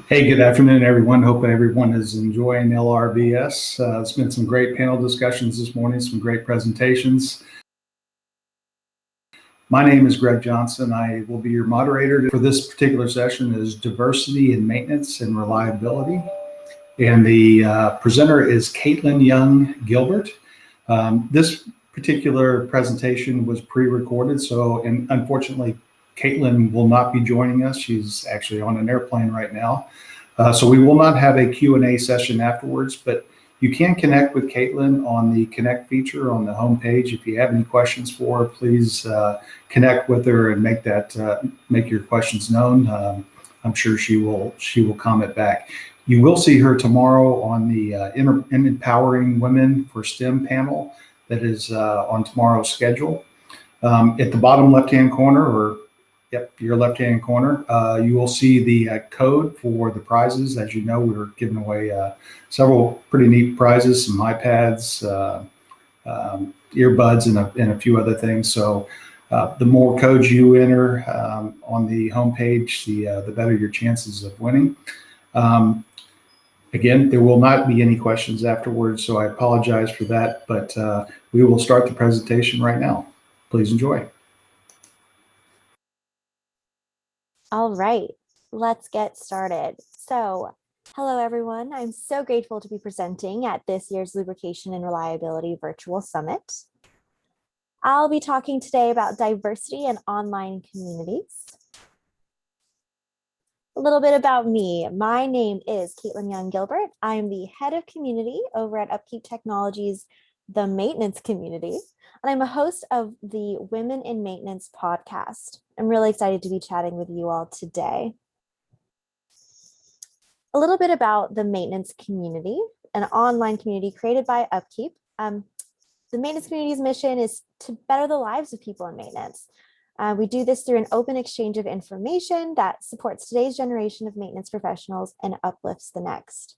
Hey, good afternoon, everyone. Hope everyone is enjoying LRVS. It's been some great panel discussions this morning, some great presentations. My name is Greg Johnson. I will be your moderator for this particular session is diversity in maintenance and reliability. And the presenter is Caitlyn Young-Gilbert. This particular presentation was pre-recorded, and unfortunately, Caitlyn will not be joining us. She's actually on an airplane right now. So we will not have a Q&A session afterwards, but you can connect with Caitlyn on the Connect feature on the homepage. If you have any questions for her, please connect with her and make your questions known. I'm sure she will comment back. You will see her tomorrow on the Empowering Women for STEM panel that is on tomorrow's schedule. At the bottom left-hand corner, your left-hand corner, you will see the code for the prizes. As you know, we were giving away several pretty neat prizes, some iPads, earbuds, and a few other things. So the more codes you enter on the homepage, the better your chances of winning. Again, there will not be any questions afterwards, so I apologize for that, but we will start the presentation right now. Please enjoy. All right, let's get started. So, hello everyone. I'm so grateful to be presenting at this year's Lubrication and Reliability Virtual Summit. I'll be talking today about diversity in online communities. A little bit about me. My name is Caitlyn Young-Gilbert. I'm the head of community over at UpKeep Technologies, the maintenance community, and I'm a host of the Women in Maintenance podcast. I'm really excited to be chatting with you all today. A little bit about the maintenance community, an online community created by UpKeep. The maintenance community's mission is to better the lives of people in maintenance. We do this through an open exchange of information that supports today's generation of maintenance professionals and uplifts the next.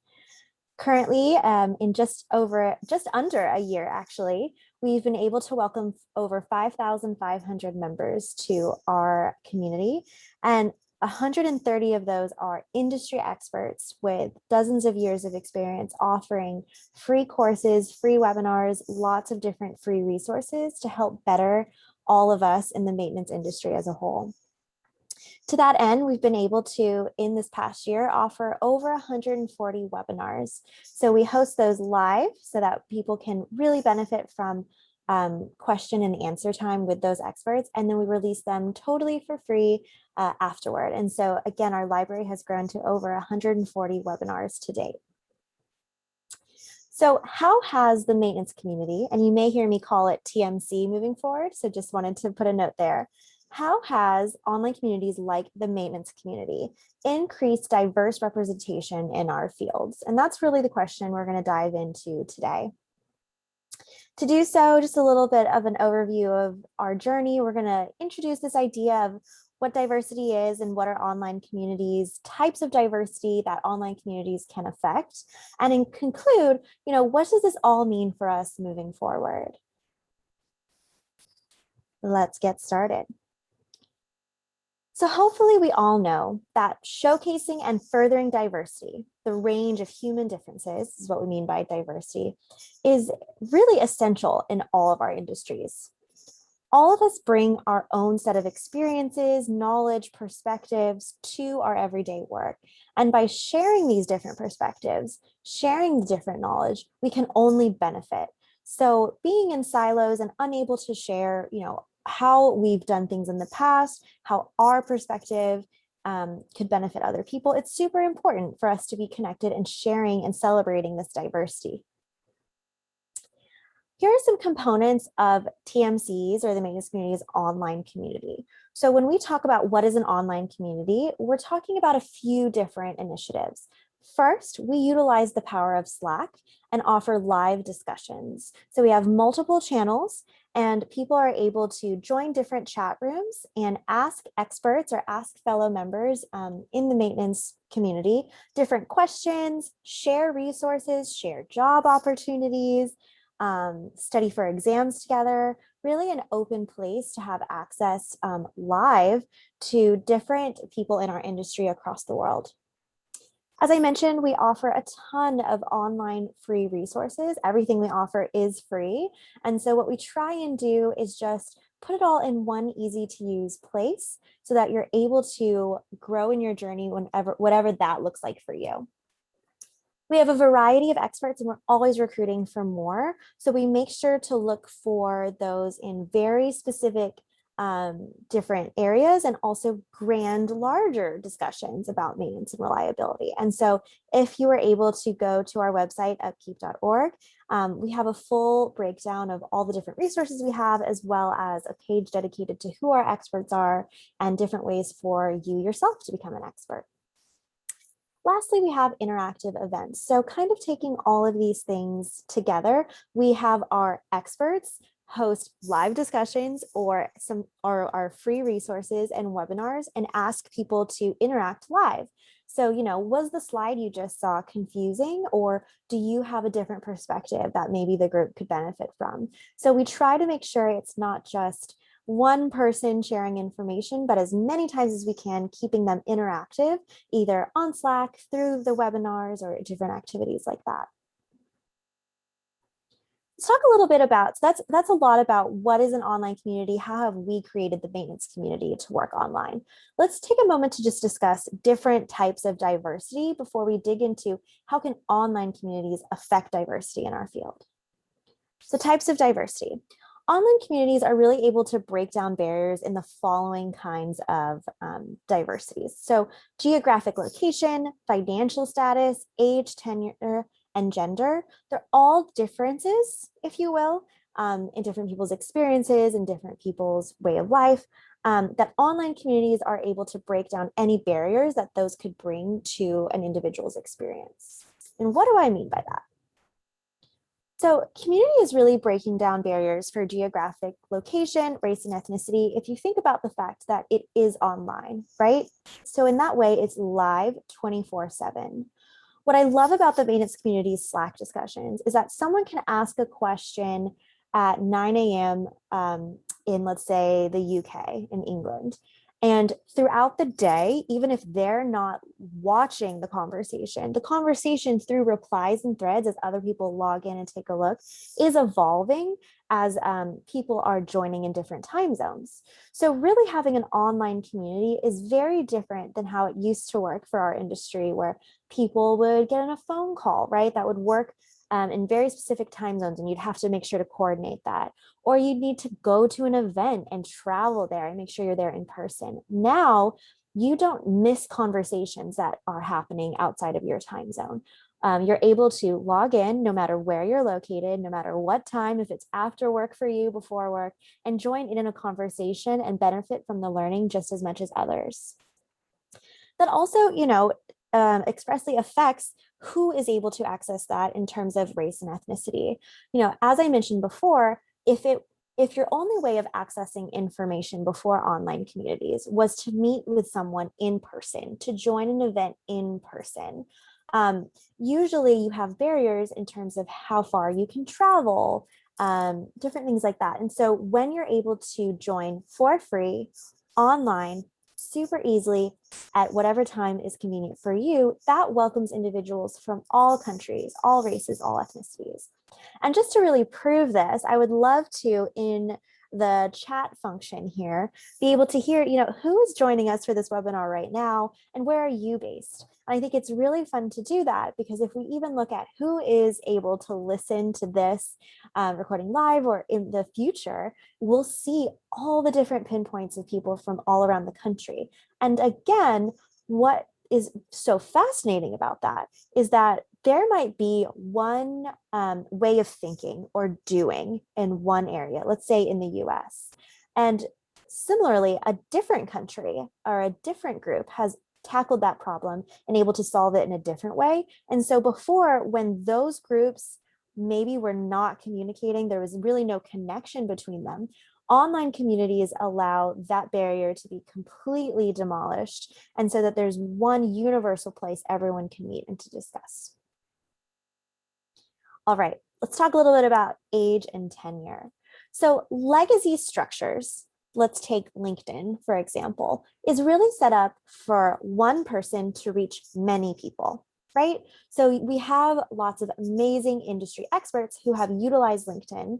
Currently, in just under a year, actually, we've been able to welcome over 5,500 members to our community, and 130 of those are industry experts with dozens of years of experience offering free courses, free webinars, lots of different free resources to help better all of us in the maintenance industry as a whole. To that end, we've been able to, in this past year, offer over 140 webinars. So we host those live so that people can really benefit from question and answer time with those experts. And then we release them totally for free afterward. And so again, our library has grown to over 140 webinars to date. So how has the maintenance community, and you may hear me call it TMC moving forward, so just wanted to put a note there. How has online communities like the maintenance community increased diverse representation in our fields? And that's really the question we're going to dive into today. To do so, just a little bit of an overview of our journey. We're going to introduce this idea of what diversity is and what are online communities, types of diversity that online communities can affect, and in conclude, what does this all mean for us moving forward? Let's get started. So hopefully we all know that showcasing and furthering diversity, the range of human differences is what we mean by diversity, is really essential in all of our industries. All of us bring our own set of experiences, knowledge, perspectives to our everyday work. And by sharing these different perspectives, sharing the different knowledge, we can only benefit. So being in silos and unable to share, how we've done things in the past, how our perspective could benefit other people, it's super important for us to be connected and sharing and celebrating this diversity. Here are some components of TMC's, or the maintenance community's online community. So when we talk about what is an online community, we're talking about a few different initiatives. First, we utilize the power of Slack and offer live discussions. So we have multiple channels and people are able to join different chat rooms and ask experts or ask fellow members in the maintenance community different questions, share resources, share job opportunities, study for exams together, really an open place to have access live to different people in our industry across the world. As I mentioned, we offer a ton of online free resources. Everything we offer is free. And so what we try and do is just put it all in one easy to use place so that you're able to grow in your journey whatever that looks like for you. We have a variety of experts and we're always recruiting for more. So we make sure to look for those in very specific different areas and also larger discussions about maintenance and reliability. And so if you were able to go to our website, upkeep.org, we have a full breakdown of all the different resources we have, as well as a page dedicated to who our experts are and different ways for you yourself to become an expert. Lastly, we have interactive events. So kind of taking all of these things together, we have our experts host live discussions or our free resources and webinars and ask people to interact live. So, was the slide you just saw confusing, or do you have a different perspective that maybe the group could benefit from? So we try to make sure it's not just one person sharing information, but as many times as we can, keeping them interactive, either on Slack, through the webinars, or different activities like that. Let's talk a little bit about, so that's a lot about what is an online community, how have we created the maintenance community to work online. Let's take a moment to just discuss different types of diversity before we dig into how can online communities affect diversity in our field. So types of diversity. Online communities are really able to break down barriers in the following kinds of diversities. So geographic location, financial status, age, tenure, and gender. They're all differences, if you will, in different people's experiences and different people's way of life, that online communities are able to break down any barriers that those could bring to an individual's experience. And what do I mean by that? So community is really breaking down barriers for geographic location, race, and ethnicity. If you think about the fact that it is online, right? So in that way, it's live 24/7. What I love about the maintenance community's Slack discussions is that someone can ask a question at 9 a.m. In, let's say, the UK, in England. And throughout the day, even if they're not watching the conversation through replies and threads as other people log in and take a look is evolving as people are joining in different time zones. So really having an online community is very different than how it used to work for our industry, where people would get on a phone call, right? That would work in very specific time zones, and you'd have to make sure to coordinate that. Or you'd need to go to an event and travel there and make sure you're there in person. Now, you don't miss conversations that are happening outside of your time zone. You're able to log in no matter where you're located, no matter what time, if it's after work for you, before work, and join in a conversation and benefit from the learning just as much as others. That also, expressly affects who is able to access that in terms of race and ethnicity. As I mentioned before, if your only way of accessing information before online communities was to meet with someone in person, to join an event in person, usually you have barriers in terms of how far you can travel, different things like that. And so when you're able to join for free online, super easily at whatever time is convenient for you, that welcomes individuals from all countries, all races, all ethnicities. And just to really prove this, I would love to, in the chat function here, be able to hear, who is joining us for this webinar right now and where are you based? And I think it's really fun to do that, because if we even look at who is able to listen to this recording live or in the future, we'll see all the different pinpoints of people from all around the country. And again, what is so fascinating about that is that there might be one way of thinking or doing in one area, let's say in the US. And similarly, a different country or a different group has tackled that problem and able to solve it in a different way. And so before, when those groups maybe were not communicating, there was really no connection between them, online communities allow that barrier to be completely demolished, and so that there's one universal place everyone can meet and to discuss. All right, let's talk a little bit about age and tenure. So legacy structures, let's take LinkedIn, for example, is really set up for one person to reach many people. right? So we have lots of amazing industry experts who have utilized LinkedIn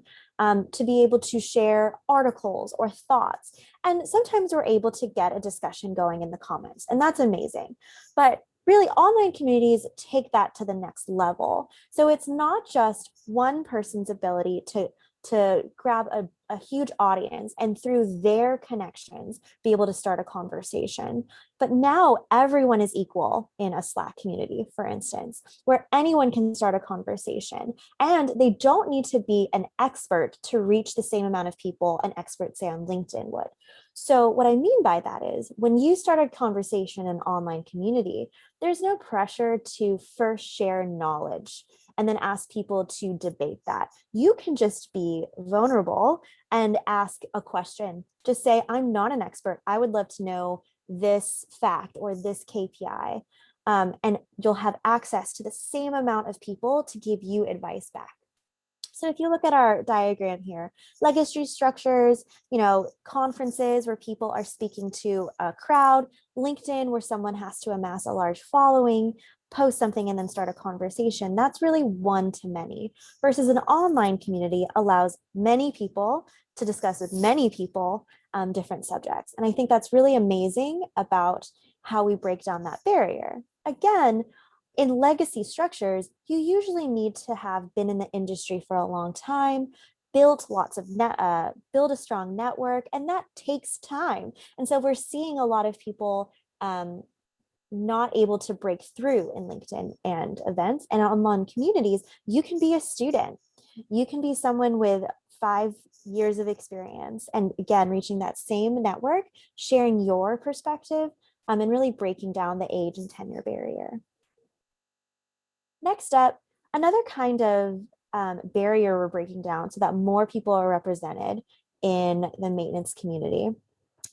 to be able to share articles or thoughts. And sometimes we're able to get a discussion going in the comments, and that's amazing. But really, online communities take that to the next level. So it's not just one person's ability to grab a huge audience and through their connections be able to start a conversation. But now everyone is equal in a Slack community, for instance, where anyone can start a conversation. And they don't need to be an expert to reach the same amount of people an expert, say, on LinkedIn would. So what I mean by that is when you start a conversation in an online community, there's no pressure to first share knowledge and then ask people to debate that. You can just be vulnerable and ask a question. Just say, I'm not an expert. I would love to know this fact or this KPI. And you'll have access to the same amount of people to give you advice back. So if you look at our diagram here, legacy structures, conferences where people are speaking to a crowd, LinkedIn where someone has to amass a large following, post something and then start a conversation. That's really one to many versus an online community allows many people to discuss with many people different subjects. And I think that's really amazing about how we break down that barrier. Again, in legacy structures, you usually need to have been in the industry for a long time, built build a strong network, and that takes time. And so we're seeing a lot of people not able to break through in LinkedIn and events and online communities. You can be a student. You can be someone with 5 years of experience. And again, reaching that same network, sharing your perspective, and really breaking down the age and tenure barrier. Next up, another kind of barrier we're breaking down so that more people are represented in the maintenance community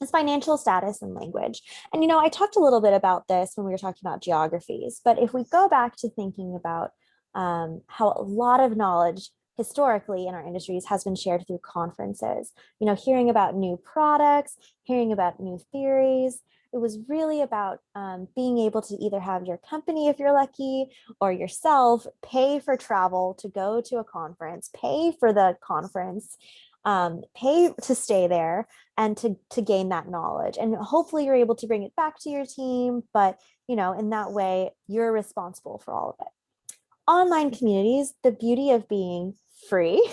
is financial status and language. And, I talked a little bit about this when we were talking about geographies, but if we go back to thinking about how a lot of knowledge historically in our industries has been shared through conferences, hearing about new products, hearing about new theories. It was really about being able to either have your company, if you're lucky, or yourself pay for travel to go to a conference, pay for the conference, pay to stay there and to gain that knowledge. And hopefully you're able to bring it back to your team, but in that way, you're responsible for all of it. Online communities, the beauty of being free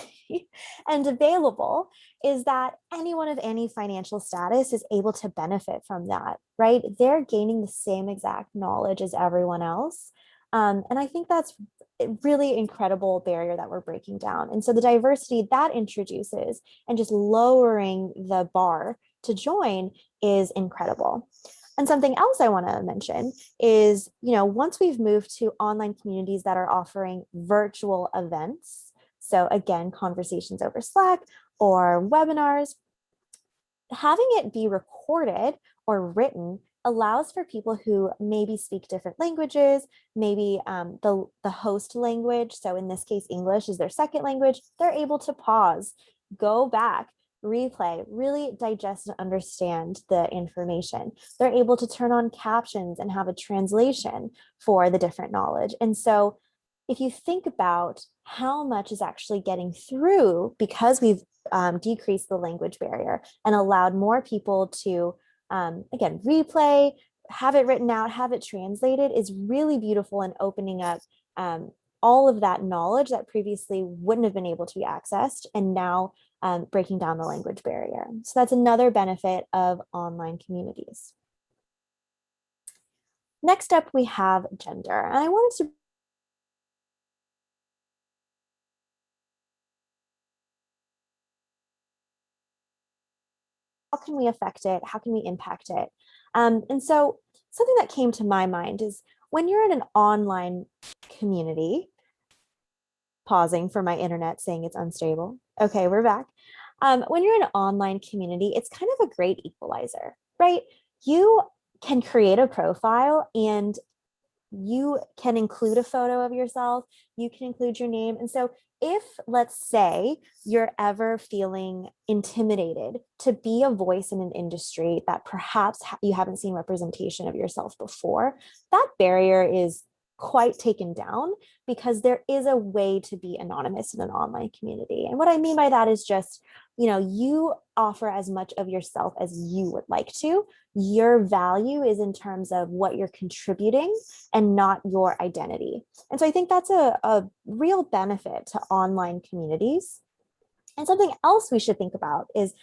and available is that anyone of any financial status is able to benefit from that, right? They're gaining the same exact knowledge as everyone else. And I think that's a really incredible barrier that we're breaking down. And so the diversity that introduces and just lowering the bar to join is incredible. And something else I want to mention is, once we've moved to online communities that are offering virtual events, so again, conversations over Slack or webinars, having it be recorded or written allows for people who maybe speak different languages, maybe the host language, so in this case, English is their second language, they're able to pause, go back, replay, really digest and understand the information. They're able to turn on captions and have a translation for the different knowledge. And so if you think about how much is actually getting through because we've decreased the language barrier and allowed more people to, again, replay, have it written out, have it translated is really beautiful and opening up all of that knowledge that previously wouldn't have been able to be accessed and now breaking down the language barrier. So that's another benefit of online communities. Next up, we have gender. And I wanted to how can we affect it? How can we impact it? And so something that came to my mind is when you're in an online community, pausing for my internet saying it's unstable. Okay, we're back. When you're in an online community, it's kind of a great equalizer, right? You can create a profile and you can include a photo of yourself, you can include your name. And so if, let's say, you're ever feeling intimidated to be a voice in an industry that perhaps you haven't seen representation of yourself before, that barrier is quite taken down, because there is a way to be anonymous in an online community. And what I mean by that is just, you offer as much of yourself as you would like to. Your value is in terms of what you're contributing and not your identity. And so I think that's a real benefit to online communities. And something else we should think about is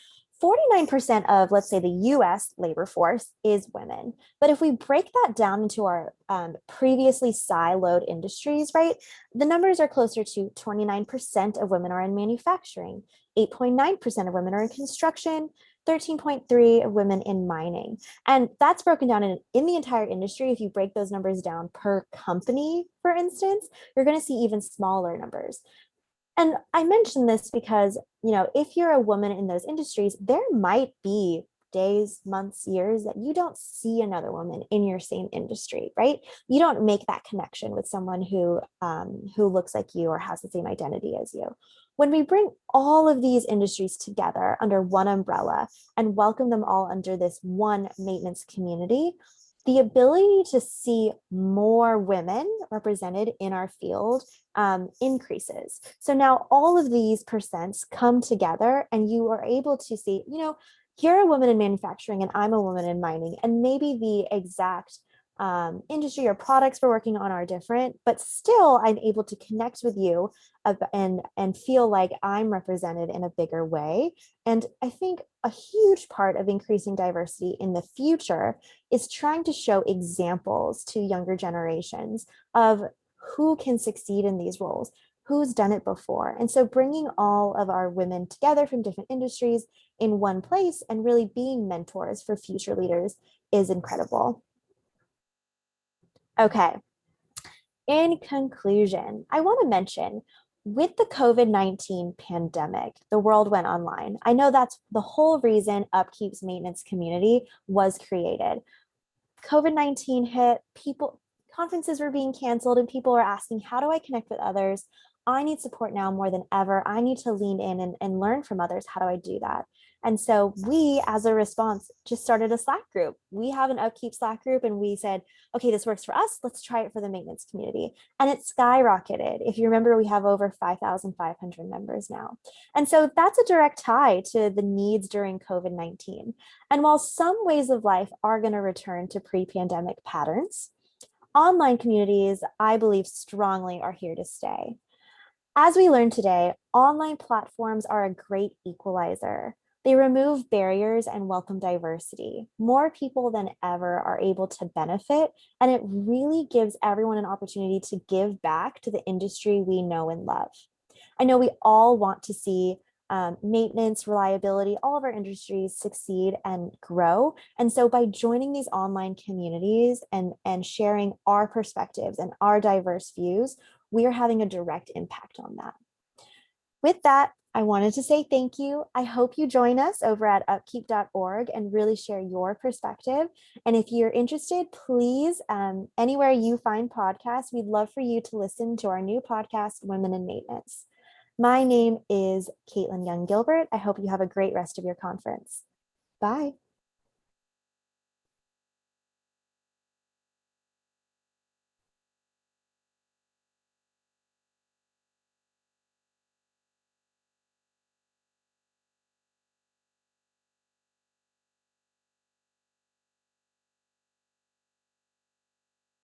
49% of, let's say, the US labor force is women. But if we break that down into our previously siloed industries, right, the numbers are closer to 29% of women are in manufacturing, 8.9% of women are in construction, 13.3% of women in mining. And that's broken down in the entire industry. If you break those numbers down per company, for instance, you're going to see even smaller numbers. And I mention this because, if you're a woman in those industries, there might be days, months, years that you don't see another woman in your same industry, right? You don't make that connection with someone who looks like you or has the same identity as you. When we bring all of these industries together under one umbrella and welcome them all under this one maintenance community, the ability to see more women represented in our field increases. So now all of these percents come together and you are able to see, you're a woman in manufacturing and I'm a woman in mining, and maybe the exact industry or products we're working on are different, but still I'm able to connect with you and feel like I'm represented in a bigger way. And I think a huge part of increasing diversity in the future is trying to show examples to younger generations of who can succeed in these roles, who's done it before. And so bringing all of our women together from different industries in one place and really being mentors for future leaders is incredible. Okay. In conclusion, I want to mention, with the COVID-19 pandemic, the world went online. I know that's the whole reason UpKeep's maintenance community was created. COVID-19 hit, conferences were being canceled, and people were asking, how do I connect with others? I need support now more than ever. I need to lean in and learn from others. How do I do that? And so we, as a response, just started a Slack group. We have an UpKeep Slack group, and we said, okay, this works for us. Let's try it for the maintenance community. And it skyrocketed. If you remember, we have over 5,500 members now. And so that's a direct tie to the needs during COVID-19. And while some ways of life are going to return to pre-pandemic patterns, online communities, I believe strongly, are here to stay. As we learned today, online platforms are a great equalizer. They remove barriers and welcome diversity. More people than ever are able to benefit, and it really gives everyone an opportunity to give back to the industry we know and love. I know we all want to see maintenance, reliability, all of our industries succeed and grow. And so by joining these online communities and sharing our perspectives and our diverse views, we are having a direct impact on that. With that, I wanted to say thank you. I hope you join us over at upkeep.org and really share your perspective. And if you're interested, please, anywhere you find podcasts, we'd love for you to listen to our new podcast, Women in Maintenance. My name is Caitlyn Young-Gilbert. I hope you have a great rest of your conference. Bye.